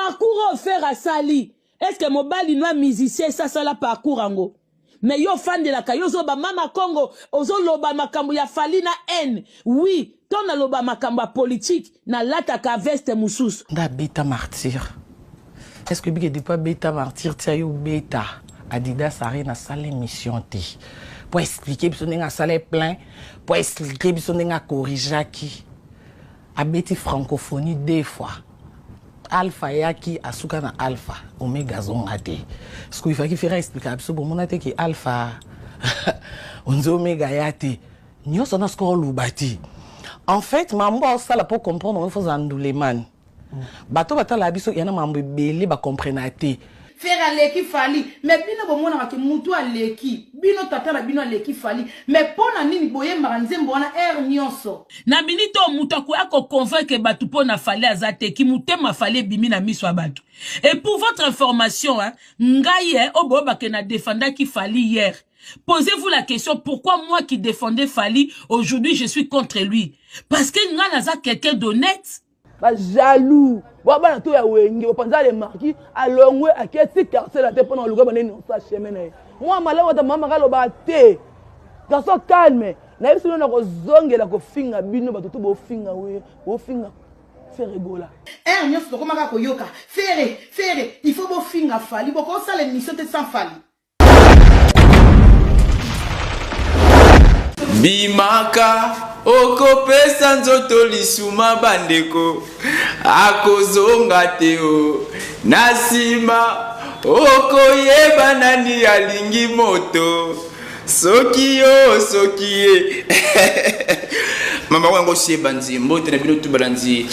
parcours faire à Sali. Est-ce que mobile noa musicien ça la parcours ango? Mais yo fan de la kayozo ba mama Congo, ozo loba makambo ya fali na haine. Oui, ton na loba makambo politique na lata ka veste mususu. Da bêta martyr. Est-ce que big dit pas bêta martyr tia yo bêta? Adidas Arena salle émission T. Pour expliquer biso nga salle plein, pour expliquer biso nga corriger qui. Abeti francophonie deux fois. Alpha yaki asuka na alpha omega zongate. Ce qu'il faut qu'il fasse expliquer absolument mon até qui alpha onzo omega yate. Nyo sona score lubati. En fait, mambo ça la pour comprendre on faut zanduleman. Bato batala biso yana mambo belé ba comprendre até. Faire leki fali mais bino bomona ke mutu aleki bino tata na bino aleki fali mais pona nini boye maranzembo wana nyonso na minito mutu akoya ko convaincre batu pona fali azate ki mutema fali bimi na miso batu. Et pour votre information hein ngaye oboba ke na défenda ki fali hier. Posez-vous la question pourquoi moi qui défendais Fali aujourd'hui je suis contre lui parce que nga naza quelqu'un d'honnête. Ba jaloux baba na to ya wenge opanza le marquis alongwe aketi quartier la te pendant le gaba neni on sa chemin na moi malawa ta mama kalo ba te garçon calme na biso na ko zongela ko finga bino ba to bo finga we bo finga faire rigola nyonso to komaka ko yoka faire il faut bo finga Fali bo ko sala émission te sans Fali Bimaka okopesa nzoto lisuma bandeko akozonga teo nasima okoyeba nani alingi moto soki mama wango banzi mbote na bino tubalanzi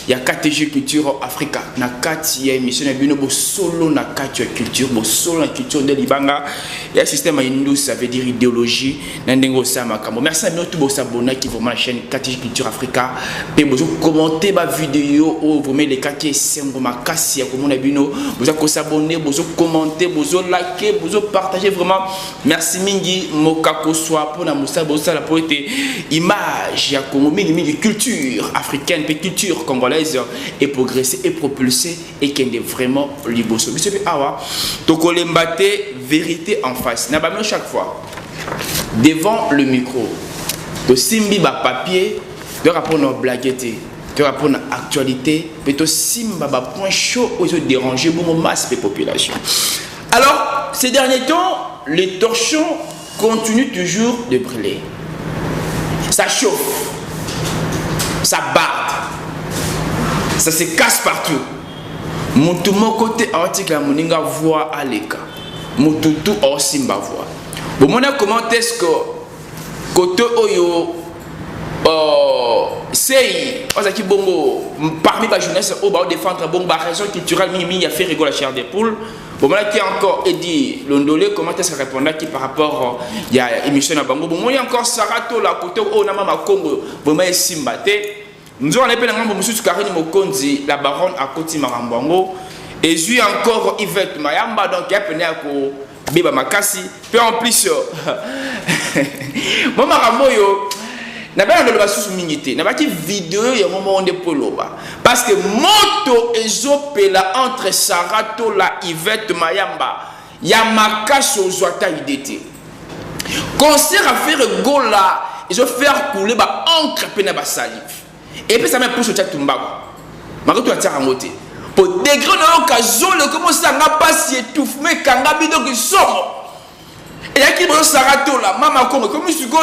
ya KTG Culture Africa na kati ya émission na bino bo solo na kati ya culture bo solo na culture de libanga ya système hindu ça veut dire idéologie na ndengo sama kambo merci à nous tous s'abonner qui vraiment la chaîne KTG Culture Africa pe bozo commenter ma vidéo ou vous mettez les kaki sembo makasi ya komona bino bozo ko s'abonner bozo commenter bozo liker bozo partager vraiment merci mingi mokako soit pour na musa bozo la pour être image ya Congo mingi culture africaine pe culture congolaise et progresser et propulser et qu'il est vraiment liboso. Monsieur Awa, tokolembate vérité en face. N'a pas chaque fois devant le micro. To simbi ba papier, de rapport nos blaguettes, de rapport nos actualité, mais to simba ba point chaud aux déranger beaucoup masse de population. Alors, ces derniers temps, les torchons continuent toujours de brûler. Ça chauffe, ça barde. Ça se casse partout. Mon tout mon côté article à moninga voix à l'écart. Mon tout aussi ma voix. Bon, mon comment est-ce que côté oyo c'est qui bongo parmi la jeunesse au bas défendre bon bah raison culturelle mini a fait rigoler la chair des poules. Bon, moi qui encore Eddie Londolé comment est-ce que répondre qui par rapport il y a émission à bango. Bon, moi il y a encore Sarato là côté au na mama Congo vraiment simbate. Nous avons appelé M. Karine Mokonzi, la baronne à Koti Marambango. Et j'ai encore Yvette Mayamba, donc il y a peine à Biba Makasi. Puis en plus, moi, Maramoyo, n'a pas de sous minité, n'a pas de vidéo et un moment de poloba. Parce que moto et zopela entre Sarato, la Yvette Mayamba, il y a Makasi aux Ouata IDT. Concert à faire gola, ils ont fait couler encre pena salive. Et puis ça m'a poussé au chat Tumbago. Marco tu as tiré en moté. Pour degré de l'occasion, le commence à n'a pas si étouffé, mais quand on a mis donc sort. Et là qui me Sarato là, maman comme je goyo,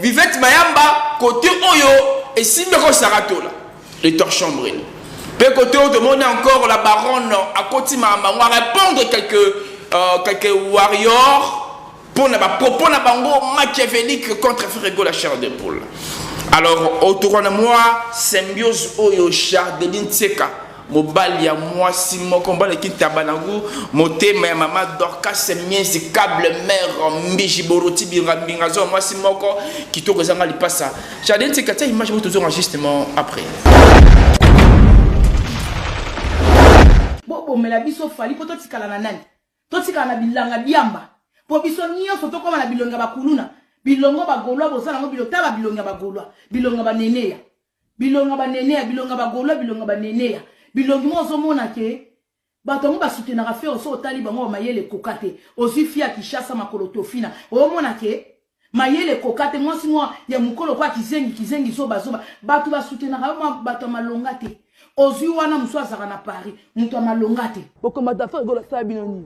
Vivette Mayamba, côté Oyo, et si me Sarato là, les torchons brûlent. Puis côté de monde encore la baronne à côté Mayamba, on va répondre quelques warriors pour ne pas propos na bango machiavélique contre Frégo la chair de poule. Alors, autour de moi, symbiose oyo Chardeline Tseka, mobile ya moi si mon combat qui tabanagu, moté ma maman Dorcas c'est mien c'est câble mère Mbijiboroti bingazo moi si moko qui to kozanga li passa. Chardeline Tseka ta image vous toujours justement après. Bon mais la biso Fali poto tikala na nani. To tikala na bilanga biamba. Po biso nyonso to koma na bilonga bakuluna. Bilongo bagolwa bosana ngo bilota ba bilonga bagolwa bilonga baneneya bilonga baneneya bilonga bagolwa bilonga baneneya bilongi mo zo mona ke batongo ba soutenir faire so otali bango mayele kokate ozi fia kishasa makolotofina o mona ke mayele kokate moi si moi ya mukolo kwa kizengi so bazoba batu ba soutenir bato malonga te ozi wana muso azaka na Paris muto malonga te bokomata faire gola sabinoni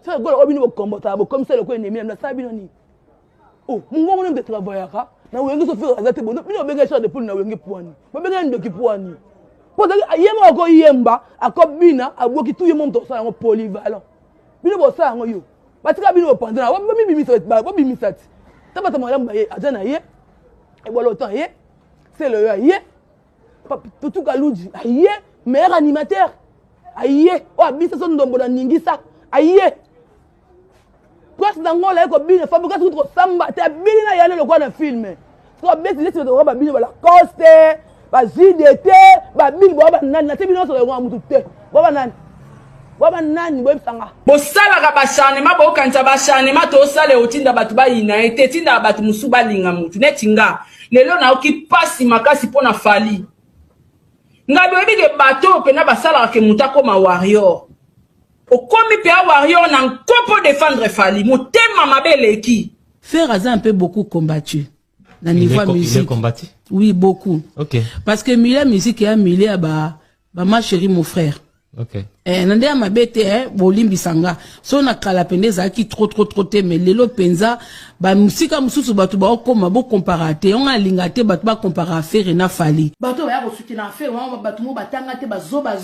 faire gola obini bokombota comme ça le ko ennemi na sabinoni oh mungo ngone de travailler ka na wenge so faire azate bono bino benga charge de poule na wenge poani benga ndoki poani Parce que yema ko yemba akobina aboki tout yemom to sa ngo polyvalent. Bino bo sa ngo yo. Batika bino pandana wa bimi sat. Tabata mo yamba ye ajana ye. E bolo temps ye. C'est le ye. Tout kaluji ye meilleur animateur. Aye o abisa son ndombo na ningisa. Aye. Parce que ngo la ko bino fabuka tout samba te bino na yale le kwa na film. So besi lesi to ba bino la coste. Ba JDT ba bil bo ba nani na te bino so le mutu te bo ba nani bo msanga bo sala ka ba chanema bo kanja ba chanema to sala otinda batu ba ina ete tinda batu musuba linga mutu netinga lelo na oki pasi makasi pona fali ngabe bige bato pena ba sala ke mutako ma warrior okomi pe warrior na nkopo défendre fali mutema mabele ki Faire un peu beaucoup combattu. Dans niveau musique. Il est combattu? Oui, beaucoup. Ok. Parce que milieu musique est milieu ma chérie, mon frère. Ok. Nande ma bête bolimbi sanga. So na kala pendeza qui trop te mais lelo penza ba musika mususu batu ba okoma bo comparate on a lingate batu ba compara faire na fali. Bato ba ya soutenir affaire wa batu mo batanga te ba zoba.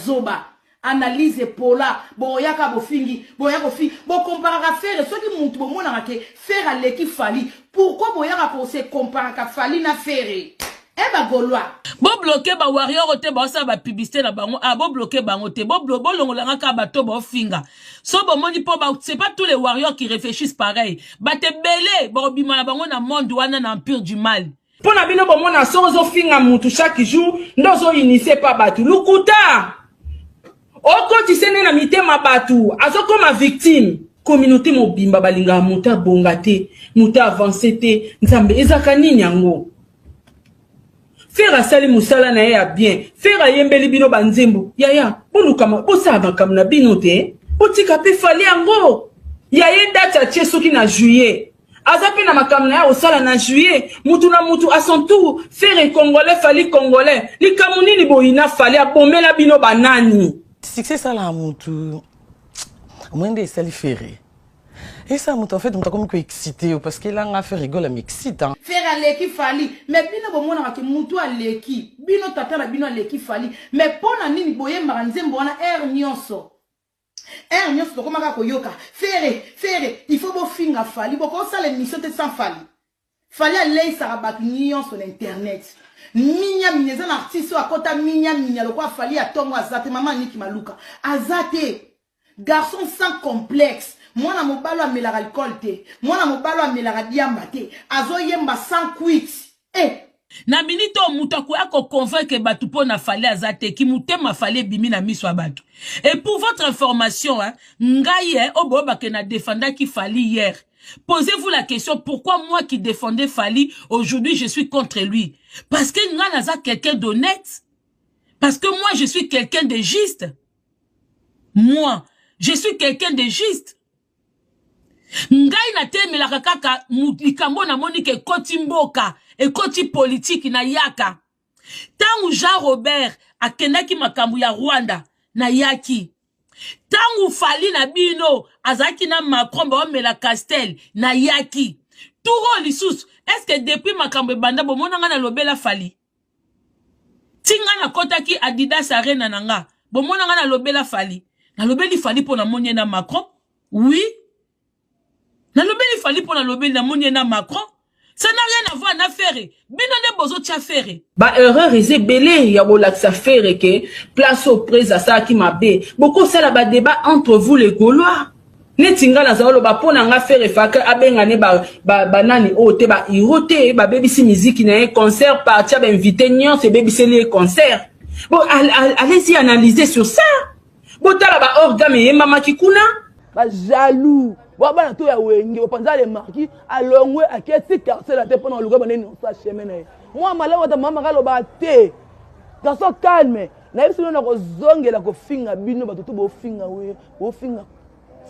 Analyse pola boyaka bofingi boyaka fi bo comparer faire ce qui monte bo mona ke faire à l'équipe fali pourquoi boyaka pour se comparer ka fali na faire ba golwa bo bloquer ba warrior te ba sa ba publicité na bango bo bloquer bango te bo longola ka bato bo finga so bo moni po ba c'est pas tous les warriors qui réfléchissent pareil ba te belé bo bima na bango na monde wana na empire du mal pona bino bo mona sozo finga mutu chaque jour ndozo initier pas batu lukuta oko tisene na mitema batu azoko ma victime communauté mobimba balinga muta bongate muta avancé te nzambe ezaka nini yango faire sali musala na ya bien faire yembeli bino banzembo yaya bonukama bosaba kam na bino te otika pe fali yango yaye date atie soki na juillet azapi na makamna ya osala na juillet mutu na mutu à son tour faire congolais fali congolais likamuni ni boyina fali abomela bino banani. C'est ça là, moutou. Moins de sali ferré. Et ça, moutou, en fait, on t'a comme excité parce qu'il a un affaire rigole, m'excite. Faire à l'équipe fali. Mais bino bo mona ke moutou à l'équipe. Bino tata la bino à l'équipe fali. Mais pona nini boye maranzembo wana nyonso. Nyonso ko maka ko yoka. Faire, il faut bo finga fali. Bo ko ça l'émission te sans fali. Fali à lei sarabatu nyonso sur internet. Minya minyeza na artiste wa kota minya le quoi fali atongo azate maman Niki Maluka azate garçon sans complexe moi na mobalo amela alcool te moi na mobalo amela diamba te azo yemba sans quit na minito mutaku ako convaincre batu pona fali azate ki mutema fali bimi na miso batu. Et pour votre information ngaye oboba ke na défenda ki fali hier. Posez-vous la question, pourquoi moi qui défendais Fali, aujourd'hui je suis contre lui? Parce que Nganaza quelqu'un d'honnête. Parce que moi je suis quelqu'un de juste. Moi, je suis quelqu'un de juste. Ngai na teme la kaka mulikambo na monike koti mboka et koti politique na yaka. Tangu Jean Robert akendaki makambu ya Rwanda na yaki. Tangu Fali na bino azaki na Macron ba omela Castel na yaki turo lisusu est-ce que depuis makambo banda bomona nga na lobela Fali tinga na kotaki Adidas Arena nanga bomona nga na lobela Fali na lobeli Fali pona monye na Macron oui na lobeli Fali pona lobeli na monye na Macron. Ça n'a rien à voir na faire. Bino ne bozo tia faire. Ba erreur eze belé ya bolaksa faire que place au près à ça qui m'a bé. Beaucoup c'est la ba débat entre vous les Gaulois. Netinga na zalo ba pona nga faire faka abenga ne ba nani o te ba irote ba baby si musique na concert partir ba invité nyon c'est baby c'est les concerts. Bon allez-y analyser sur ça. Bon tala ba orgame e mama kikuna ba jaloux. Baba na to ya wenge opanza le marquis alongwe aketi carcel ate pona luga baneni on sa chemin na moi malawa ta mama kalo ba te garçon calme na biso na kozongela ko finga bino batutu bo finga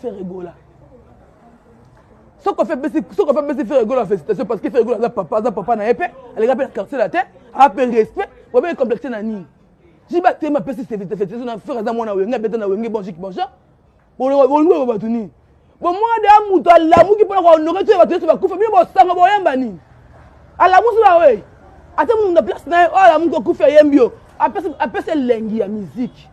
faire rigola. Ce qu'on fait faire rigola félicitations parce que faire rigola za papa na épée, elle rappelle quartier la tête, appelle respect, pour bien complexer na ni. J'ai battu ma petite félicitations na faire za mona wenga beta na wenga bonjour. Bon batuni. Bon moi de amuto la mu ki pona ko honorer tu batu ba kufa bino bo sanga bo yamba ni. Ala musu ba we. Ata mu na place na ala mu ko kufa yembio. Apese lengi ya musique.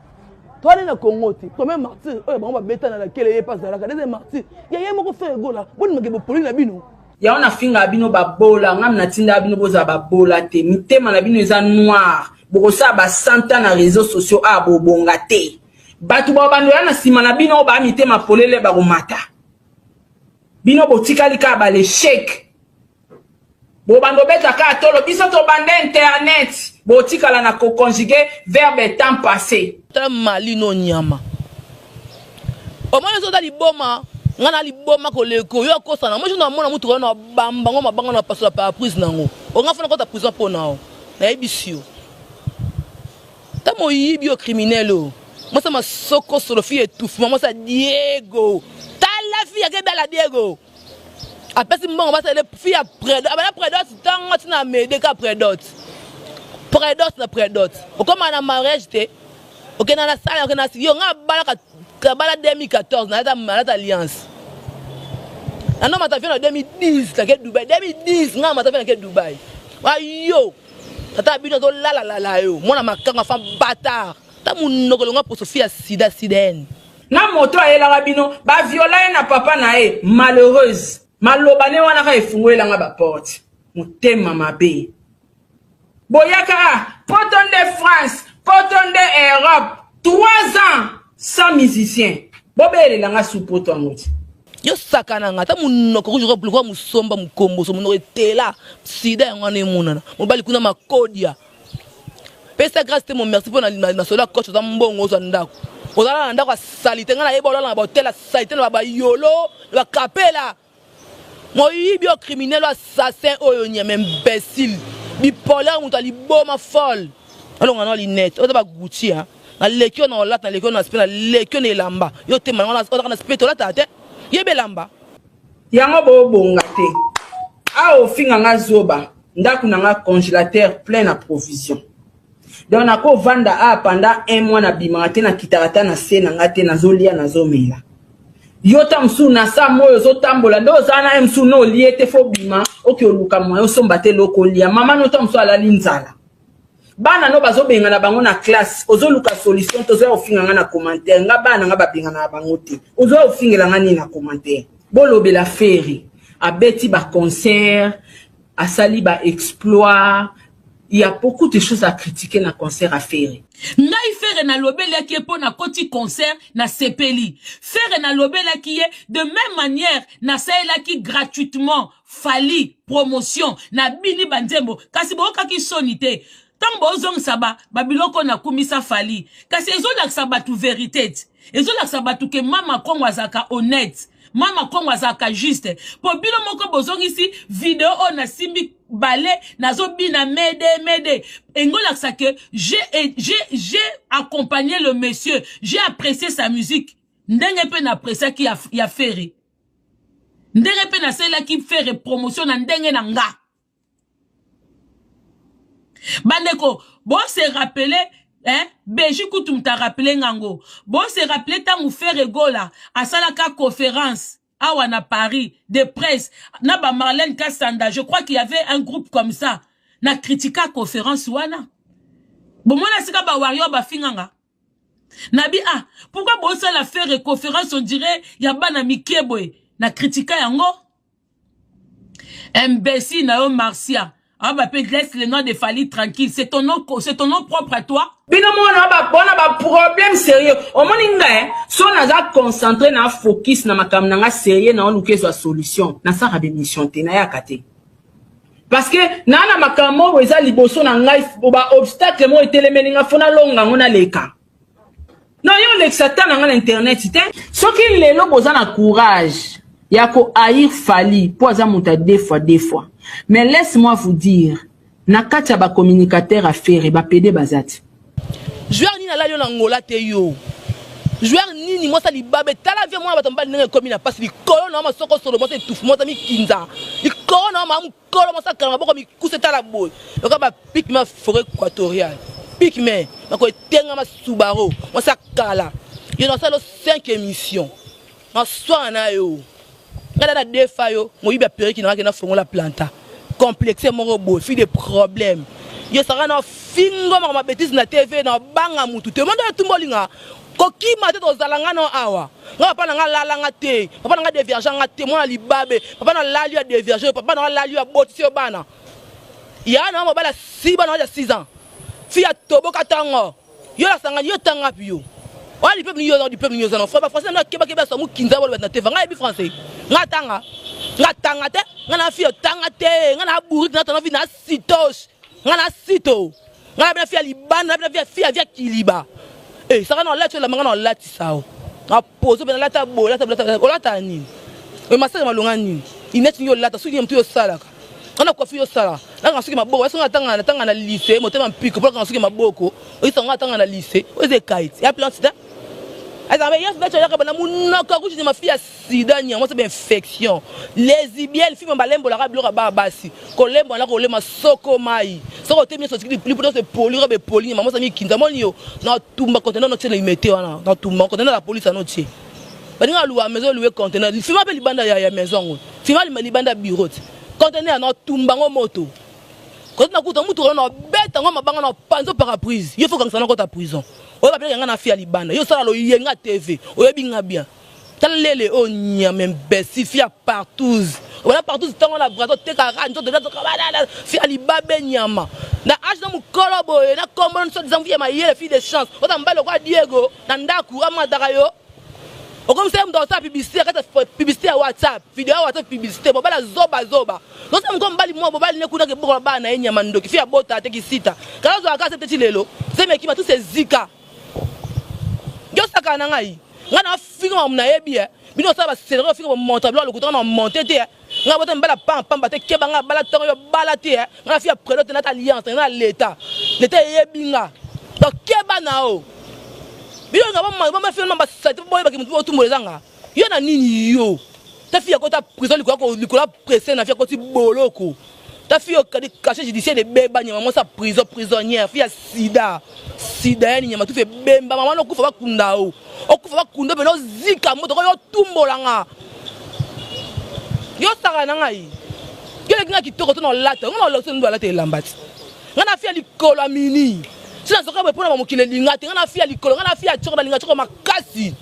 Toi na Congo ti. Toi même martyr, on va beta na laquelle il passe la cadence martyr. Ya yemo ko faire gola. Bon me ke poli na bino. Ya ona finga bino ba bola, ngam na tinda bino boza ba bola te. Mitema na bino eza noir. Boko sa ba santa na réseaux sociaux a bo bonga te. Batu ba bando ya na sima na bino ba mitema polele ba mata. Bino botikali ka ba l'échec. Bo bando beta ka tolo biso to bande internet. Botikala na ko conjuguer verbe temps passé. Ta malino nyama. O mo so dali boma, ngana li boma ko leko yo ko sana. Mo jona mona mutu na bamba ngoma banga na pasola pa prise nango. O ngafana ko ta prison po nao. Na ebisio. Ta mo yibi o criminel o. Moi ça ma soko sur le fille étouffe. Moi ça Diego. Ta la fille que belle Diego. Après si bon on va ça les filles après. Après d'autres tant tu na m'aider qu'après d'autres. Prédote na prédote. O comme na mariage te. O que na la salle o que na si yo nga bala 2014 na ta alliance. Na no mata fait en 2010 la ke Dubaï. 2010 nga mata fait na ke Dubaï. Wa yo. Tata bino to la yo. Moi na makanga femme bâtard. Ta munoko nga pour Sophia sida sidène. Na moto ayela rabino ba viola na papa na e malheureuse. Malobane wana ka efungwela nga ba porte. Mutema mabe. Boyaka, poton de France, poton de Europe, 3 ans sans musicien. Bobele langa sous poton ngoti. Yo sakana nga ta munoko kujoko bulwa musomba mukombo so munoko tela sida ngane munana. Mobali kuna makodia. Pesa grâce te mon merci pour na sola coach za mbongo zo ndako. Ozala ndako salite ngana yeba olala na hôtel salite na ba yolo, ba kapela. Moi yibi o criminel o assassin oyo nyame imbécile. Bipolaire ou tali boma folle. Alors on a les net, on a pas Gucci hein. Na lekio na olat na lekio na spena lekio na lamba. Yo te man on a speto la tate. Yebe lamba. Yango bo bonga te. A o finga nga zoba. Ndaku na nga congélateur plein à provision. Donc na ko vanda a pendant 1 mois na bimate na kitarata na se na ngate na zolia na zomela. Yota msu na sa moyo zo tambola ndo zana msu no liete fo bima oki oluka moyo sombate loko lia mama no tamso ala linzala bana no bazo benga na bango na classe ozo luka solution tozo ofinga nga na commentaire nga bana nga babenga na bango te ozo ofingela nga ni na commentaire bolobe la feri abeti ba concert asali ba exploit. Il y a beaucoup de choses à critiquer dans le concert à faire. Ngai faire na lobela qui est pour na koti concert na sepeli. Faire na lobela qui est de même manière na saela qui gratuitement fali promotion na bini banzembo kasi boka ki sonité. Tambo zong saba babiloko na kumisa fali. Kasi ezola saba tu vérité. Ezola saba tu ke mama kongo azaka honnête. Mama kongo azaka juste. Po bilo moko bozong ici vidéo on a simbi balé nazo bina mede engola ça que j'ai accompagné le monsieur, j'ai apprécié sa musique. Ndenge pe na apprécié qui a fait. Ndenge pe na celle qui fait promotion na ndenge na nga. Bandeko, bon se rappeler hein, Beji Koutoum t'a rappelé ngango. Bon se rappeler tant ou faire rigola à salaka conférence. Awa na Paris, de presse, na ba Marlène Kassanda, je crois qu'il y avait un groupe comme ça, na critica conférence wana. Bon, moi, na sika ba wario ba finganga. Nabi, pourquoi bon ça la faire conférence, on dirait, y a ba na mikeboy, na critica yango? Imbécile, na yo Marcia. Ah bah peut laisse le nom de Fali tranquille, c'est ton nom propre à toi. Bino mona ba problème sérieux. O moninga so naza concentré na focus na makam na nga sérieux na oluke so solution. Na sa rabe mission te na ya kate. Parce que na makam mo eza liboso na ngai ba obstacle mo etelemeni nga fona longa ngona leka. Non yo l'exata na nga internet te. Soki lelo boza na courage. Yako haïr Fali pour aza muta deux fois. Mais laisse-moi vous dire, na kacha ba communicateur à faire ba pédé bazati. joueur ni na la yo na ngola te yo joueur nini moi ça libabe tala vie moi batamba ndenge comme na passe likolo na masoko solo moi tout moi mi kinza likolo na ma mukolo moi ça kalma boko mi kuseta la boy donc ba pique ma forêt équatoriale pique mais ma ko tenga ma Subaru moi ça kala yo na ça 5 émissions ma soin na yo ngala na defa yo mo yiba pere ki na fongo la planta complexe mon robot fi des problèmes yo ça na fingo ma bêtise na TV na banga mutu te monde tout molinga koki mate to zalanga no awa nga papa nga lalanga te papa nga dévierge nga te mona libabe papa na lali ya dévierge papa na lali ya botio bana ya na mobala 6 bana ya 6 ans fia toboka tango yo la sanga yo tanga pio wali peuple yo du peuple yo zana fa français na keba so mu kinza bolo na te nga bi français nga tanga te nga na fia tanga te nga na buri na tanga vi na sitos nga na sito nga na fia libana na fia via kiliba. Eh, ça va dans la la mangana la tisao. A poser ben la tabo, la tani. E masaka malonga ni. Inet ni yo la ta su ni mtu yo sala. Kana kwa fi yo sala. La nga suki maboko, so nga tanga na lycée, motema mpiko, pour nga suki maboko. O isa nga tanga na lycée. O ze kite. Ya plan sida. Azambe yes vecho ya kabana munaka kuchi ma fi ya sida nya, moi c'est ben infection. Lesbienne fi mbalembo la rablo ba basi. Kolembo la kolema soko mai. Soko te mi so sikili plus de poli robe poli, maman ça mi kinza moni yo. Na tumba conteneur no tele imete wana. Na tumba conteneur la police no tie. Ba ninga luwa maison louer conteneur. Fi ma pe libanda ya maison. Fi ma libanda bureau. Conteneur na tumba ngo moto. Quand na kuta mutu na beta ngo mabanga na panzo paraprise. Il faut que ça na kota prison. O ba bien na fi ya libanda. Yo sala lo yenga TV. O yebinga bien. Talele o nya membesi fi ya partout. Voilà partout tant la brazo te ka ranjo de la fi ya libabe nyama. Na age na mukolo boye na kombo so zanvie ma yele fi de chance. O ta mbalo kwa Diego na ndaku amadaka yo. O comme ça dans sa publicité quand publicité à WhatsApp, vidéo WhatsApp publicité bo bala zoba. Non ça ngom bali mo bo bali ne kuna ke bo bana enyama ndoki fi ya bota te ki sita. Kala zo aka septe lelo. C'est mais qui ma tous ces zika. Yo saka na ngai. Ngana finga mna yebi e. Bino sa ba serero finga monter blo le couton na monter te. Nga bota mbala pam te keba nga bala toro yo bala te. Nga fi ya prelote na alliance na l'état. L'état yebi nga. Donc keba na o. Bino nga ba film ba sa te boy ba ki mtu otu molezanga. Yo na nini yo. Ta fi ya kota prison likola pressé na fi ya koti boloko. Ta fi yo kadi caché judiciaire de beba nyama mo sa prisonnière fi ya sida ni nyama tu fe bemba mama no kufa ba kunda o. Okufa ba kunda be no zika moto ko yo tumbolanga. Yo saka na ngai. Yo le nga kitoko to no lata, ngona lo ndo lata elambati. Ngana fi ya likolo amini. Sina soka be pona mamukile lingati, ngana fi ya likolo, ngana fi ya choko na lingati choko makasi.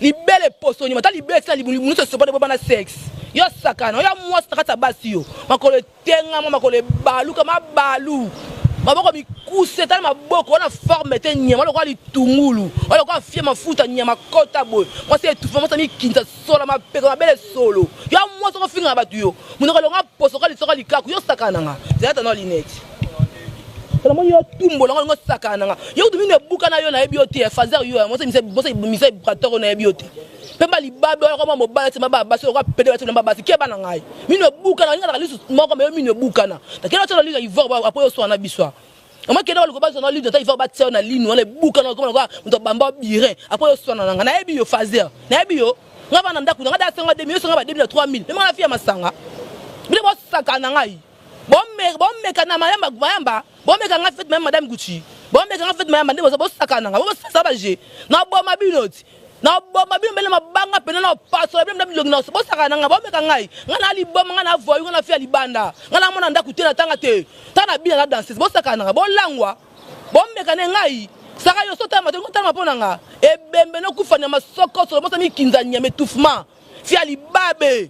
Libele poso nyama ta libele sa libulu muso sopa de bana sex. Yo sakana, yo mwa sakata basi yo. Makole tenga makole balu kama balu. Maboko mikuse tala maboko wana forme te nyama lo kwa litungulu. Wala kwa fie mafuta nyama kota boy. Moi c'est tout moi ça mi kinza sola ma peko ma belle solo. Yo mwa soko finga batu yo. Munoko longa poso kwa lisoko likaku yo sakana nga. Zeta no lineti. Kala mo yo tumbo longa sakana nga. Yo dumi ne buka na yo na ebiote fazer yo. Moi c'est mise brateur na ebiote. Pemba libabe wala kwa mobile c'est mababa so kwa pede watu mababa si keba na ngai. Mino buka na ngala lisu moko me mino buka na. Takela tala liga ivor après yo so na biswa. Ama kena wala ko ba so na ligne ta ivor ba tse na ligne wala buka na ko mto bamba birin après yo so na nga na ebi yo fazer. Na ebi yo ngaba na ndaku ngada senga 2000 so ngaba 3000. Mema na fia masanga. Bile bo saka na ngai. Bon kana mayamba bon meka nga fait même madame Gucci. Bon meka nga fait mayamba ndebo bo saka na nga. Bo sa ba je. Na bo mabinoti. Na bo mabino mbele mabanga pena na paso bile mdabi logina bo saka na nga bo meka ngai ngana ali bom ngana voyu ngana fi ali banda ngana mona ndaku tena tanga te tana bina na danser bo saka na nga bo langwa bo meka ne ngai saka yo sota mato ngota mapona nga ebembe no kufanya masoko so bo sa mi kinza nyame tufma fi ali babe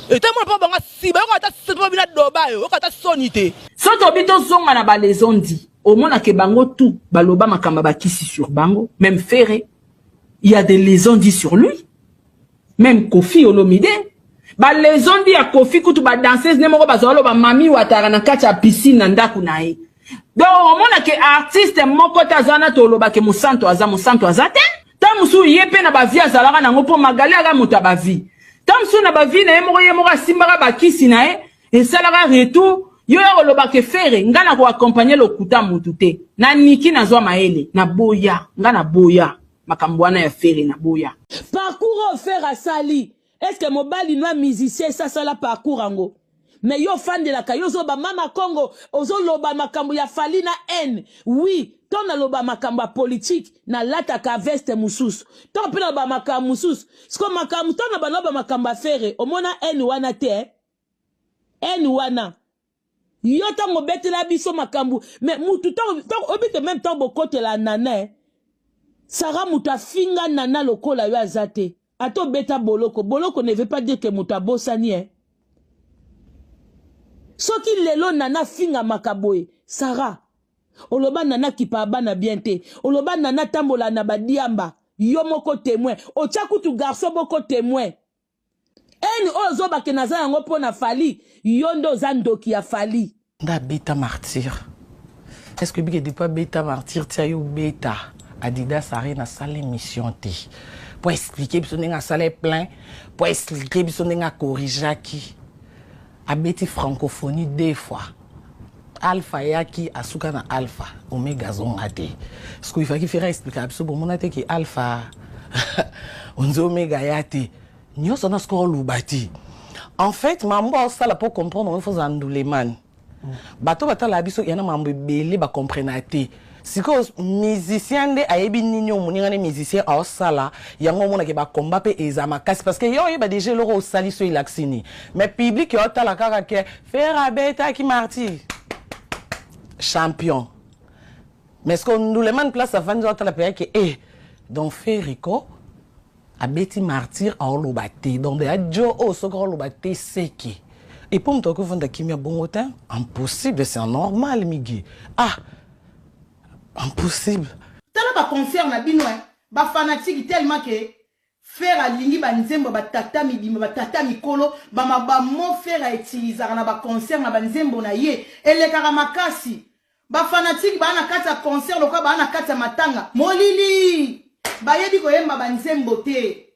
et tellement pas banga siba ko ata sepo bina doba yo ko ata sonité soto bito zonga na ba les ondi au mona ke bango tout baloba makamba bakisi sur bango même Ferré. Il y a des lésions dit sur lui. Même Kofi Olomide. Ba lésions dit à Kofi kutu ba danseuse ne moko bazolo ba mami watara na kati ya piscine na ndaku nae. Donc au mona ke artiste moko tazana toloba ke musanto aza te. Tamusu yepe na ba vie azalaka na ngopo magali aga muta ba vie. Tamusu na ba vie na moko ye moko simbaka ba kisi nae et salaka retour Yo ya oloba ke fere nga na ko accompagner lokuta mutu te. Na niki na zwa maele na boya, nga na boya. Makambwana ya fere na boya. Parcours faire à Sali. Est-ce que mobali noa musicien ça la parcours ango? Mais yo fan de la kayo zo ba mama Congo, ozo loba makambo ya fali na haine. Oui, ton na loba makambo politique na lata ka veste mususu. Ton pe na loba makambo mususu. Sko makambo ton na ba loba makambo fere, omona haine wana te. Haine wana. Yo tango bete la biso makambo, mais mutu ton obite même temps bokote la nana. Sarah muta finga nana lokola yo azate. Ato beta boloko. Boloko ne veut pas dire que muta bosani hein. Soki lelo nana finga makaboe. Sarah. Oloba nana kipa bana biente. Oloba nana tambola na badiamba. Yo moko témoin. Ochaku tu garçon boko témoin. Eni ozo bake naza yango po na fali. Yondo zandoki ya fali. Da beta martyr. Est-ce que bige de pas beta martyr tia yo beta? Adidas Arena salle mission T. Pour expliquer biso nga salle plein, pour expliquer biso nga corriger qui. Abeti francophonie deux fois. Alpha yaki asuka na alpha, omega zongate. Ce qu'il faut qu'il fasse expliquer biso bon monate ki alpha onzo omega yate. Nyo sona score lubati. En fait, mambo ça la pour comprendre il faut andouleman. Bato batala biso yana mambo belé ba comprenate. Si cause musicien de ayebi ninyo muningane musicien au sala yango mona ke ba combat pe ezama kasi parce que yo yeba déjà loro sali so ilaxini mais public yo tala kaka ke faire abeta ki martyr champion mais ce qu'on nous le man place avant de tala pe ke donc Ferico abeti martyr au lobate donc de adjo o soko lobate seki et pour me toko vendre kimia bongotin impossible c'est normal migi impossible. Tala ba concert na bino ba fanatique tellement que faire a lingi ba nzembo ba tata midimo ba tata mikolo ba mo faire a utiliser na ba concert na ba nzembo na ye ele kaka makasi ba fanatique ba na kata concert lokwa ba na kata matanga molili ba yebi ko yemba ba nzembo te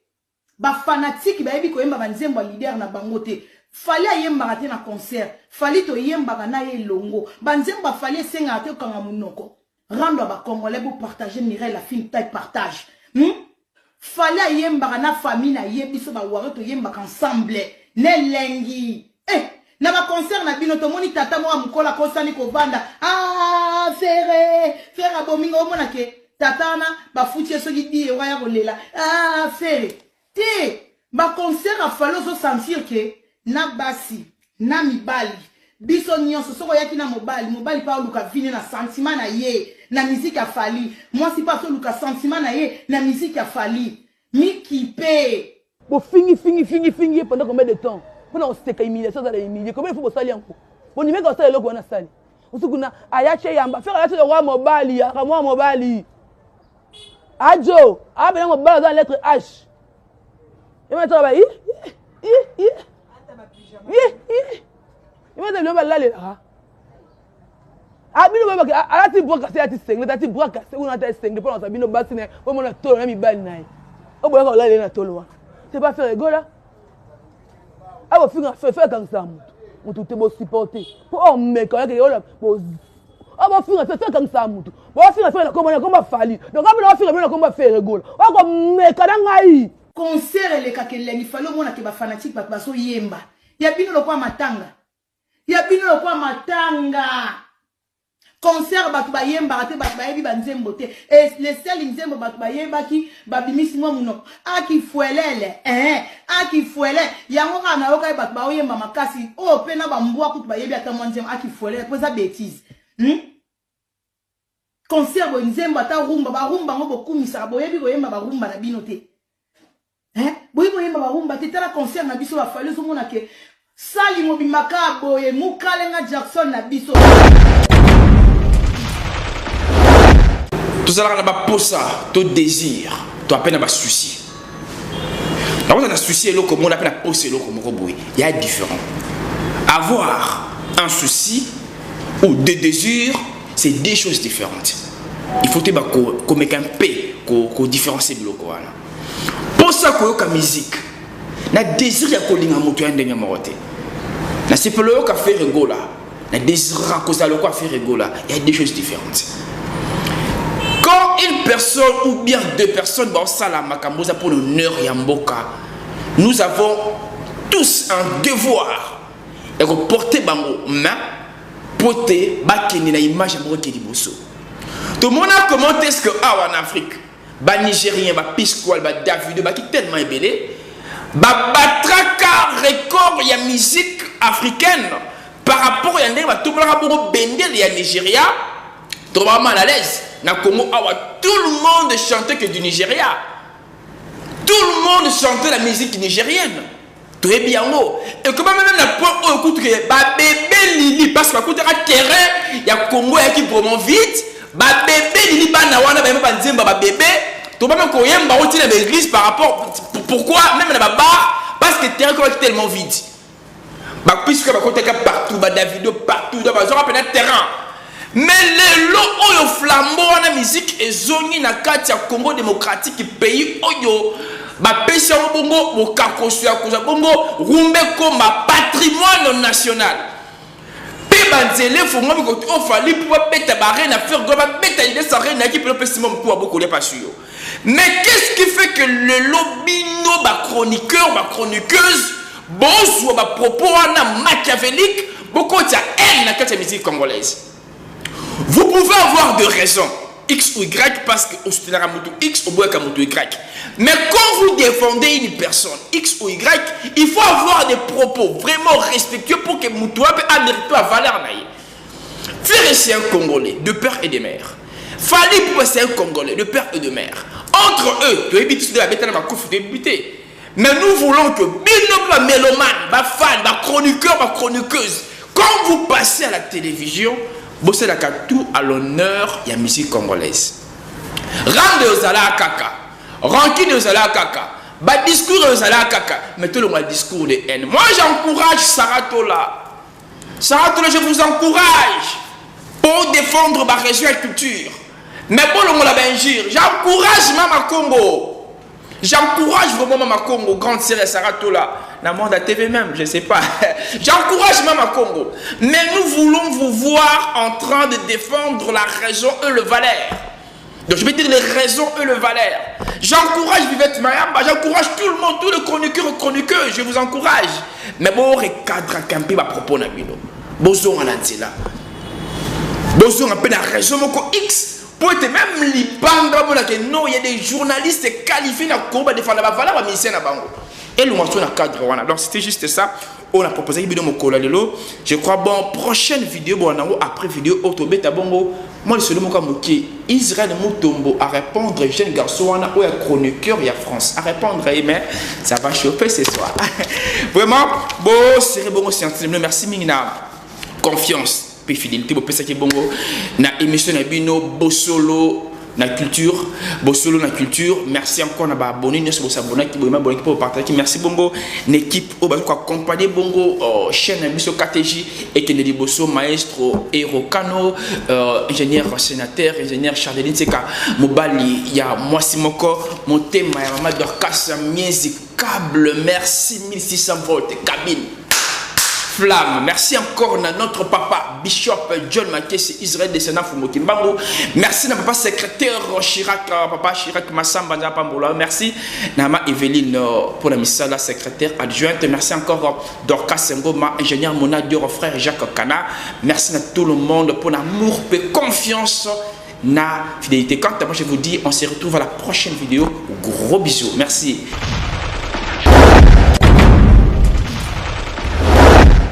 ba fanatique ba yebi ko yemba ba nzembo leader na bango te fali ayemba te na concert fali to yemba na ye longo ba nzembo fali senga te kanga munoko. Rendre à Congolais pour partager Mireille la film taille partage. Fallait yemba na famille na yebiso ba waro to yemba ensemble. Ne lengi. Na ba concert na bino to moni tata mo amukola kosani ko vanda. Faire abomingo mona ke tata na ba futie so gidi wa ya kolela. Faire. Ba concert a fallo so sentir que na basi na mibali biso nyonso soko yaki na mobali pa luka vine na sentiment na ye na musique a fali moi si pas so luka sentiment na ye na musique a fali mi kipe bo fingi pendant combien de temps pendant on se ka humiliation dans les humilier combien il faut sali encore bon ni meka sali loko na sali usukuna ayache yamba faire ayache wa mobali ya kama mobali ajo abena mobali dans lettre H et maintenant ba il m'a dit le mal là. Abino baba alati boka se ati sengle tati boka se una ta sengle pour abino basine pour mon tolo na mi bali nai. O boka la na tolo. C'est pas faire rigola. Abo finga faire comme ça mutu te bo supporter. Pour me ka ke yola bo abo finga faire comme ça mutu. Bo finga faire comme fali. Donc abino finga comme faire rigola. O ko me ka ngai. Concert le kakelengi falo mona ke ba fanatique ba so yemba. Ya bino lokwa matanga. Ya bino lokwa matanga. Concert batu ba yemba ate batu ba yebi ba nzembo te. Et les seuls nzembo batu ba yemba ki ba bimisi mwa muno. Aki fuelele. Aki fuele. Yango kana yoka batu ba yemba makasi. O pena ba mbwa kutu ba yebi ata mwa nzembo aki fuelele. Kwa za bêtise. Concert bo nzembo ata rumba ba rumba ngo bokumisa bo yebi ko yemba ba rumba na bino te. Boyi yemba ba rumba te tala concert na biso ba fali so mona ke Sali mobimaka boye mukalenga Jackson na biso. Tout ça là ba posa, to désir, to à peine ba souci. Là on a souci lo comme on a peine à poser lo comme boye. Il y a différent. Avoir un souci ou des désirs, c'est deux choses différentes. Il faut te ba ko make un p ko différencier lo ko wana. Posa ko ka musique. Na désir ya ko linga moto ya ndenge morote. Na sipelo ka faire rigola. na désirant cause le quoi faire rigola, il y a des choses différentes. Quand une personne ou bien deux personnes vont la makambosa pour l'honneur yamboka, nous avons tous un devoir de porter bango main porter bakeni na image ya broke liboso. Tout le monde a commenté est-ce que en Afrique ba Nigérien ba Pisqual ba Davido ba qui tellement ébélé ba batraka record ya musique africaine par rapport à ndenge ba tout le bendel ya Nigeria, tout mal à l'aise. Na Congo, tout le monde chantait que du Nigeria. Tout le monde chantait la musique nigérienne. Tout est bien haut. Et comment même la point où écoute que ba bébé Lili parce que écoute un terrain, il y a Congo qui promont vite. Ba bébé Lili ba na wana ba nzemba ba bébé. Tout même ko yemba oti na l'église par rapport pourquoi même na ba bar parce que le terrain est tellement vide. Ba puisque ba côté partout ba Davido partout dans ba zone appelé terrain. Mais les lots oyo flambeau na musique et zoni na kati ya Congo démocratique pays oyo ba pesa bongo bo kakosu ya koza bongo rumbe comme patrimoine national. Pe banzele fo mo ko o fali pour beta barre na faire go ba beta ide sa reine qui peut passer mon coup beaucoup les pas sûr. Mais qu'est-ce qui fait que le lobino ba chroniqueur ba chroniqueuse bonsoir ba propos na machiavélique beaucoup de haine na kati ya musique congolaise. Vous pouvez avoir des raisons X ou Y parce que vous soutenez X ou Y. Mais quand vous défendez une personne X ou Y, il faut avoir des propos vraiment respectueux pour que Moutoua puisse améliorer la valeur. Frère, c'est un Congolais de père et de mère. Fali pour c'est un Congolais de père et de mère. Entre eux, tu évites de la bête à ma couffe d'éviter. Mais nous voulons que bien mélomane, ma fan, ma chroniqueur, ma chroniqueuse, quand vous passez à la télévision, bossez la tout à l'honneur de la musique congolaise. Rende aux ala kaka, rancune aux ala kaka, bas discours aux ala kaka, mettez le discours de haine. Moi j'encourage Saratola. Saratola, je vous encourage pour défendre ma région et culture. Mais pour le monde benjir, j'encourage Mama Congo. J'encourage vraiment Mama Congo, grande série Saratola. Dans le monde à TV même, je ne sais pas. J'encourage Mama Congo. Mais nous voulons vous voir en train de défendre la raison et le Valère. Donc je vais dire les raisons et le Valère. J'encourage Vivette Mayamba, j'encourage tout le monde, tous les chroniqueurs et chroniqueuses, je vous encourage. Mais bon, recadre à camper ma propos na bino. Bozo en antilla. Bozo en peine à raison mon X. Pour être même libanga non, il y a des journalistes qualifiés pour défendre la valeur à ministère na bango. Et le morceau na cadre wana. Donc c'était juste ça. On a proposé une vidéo mokola lelo. Je crois bon prochaine vidéo bon après vidéo autobeta bongo. Moi le seul mot comme qui Israël Mutombo à répondre jeune garçon wana ou chroniqueur il y a France à répondre mais ça va choper ce soir. Vraiment bon c'est bon scientifique. Merci Mingna. Confiance. Fidélité pour penser que bongo na émission na bino bosolo na culture merci encore na ba abonné ne so s'abonner qui boima bonne pour partager merci bongo l'équipe au ba ko accompagner bongo chaîne émission KTJ et que les bosso maestro Erokano ingénieur sénateur ingénieur Chardeline Seka Mobali ya moi simoko mon thème ya maman Dorcas miezi câble merci 1600 volts cabine flamme. Merci encore à notre papa Bishop John Makesi Israël descendant Fumokimbango. Merci à papa secrétaire Chirac, papa Chirac Massamba Pambola. Merci Nama Evelyne pour la mission la secrétaire adjointe. Merci encore Dorcas Ngoma, ingénieur Monadio, frère Jacques Kana. Merci à tout le monde pour l'amour et confiance na fidélité. Quant à moi je vous dis on se retrouve à la prochaine vidéo. Gros bisous. Merci.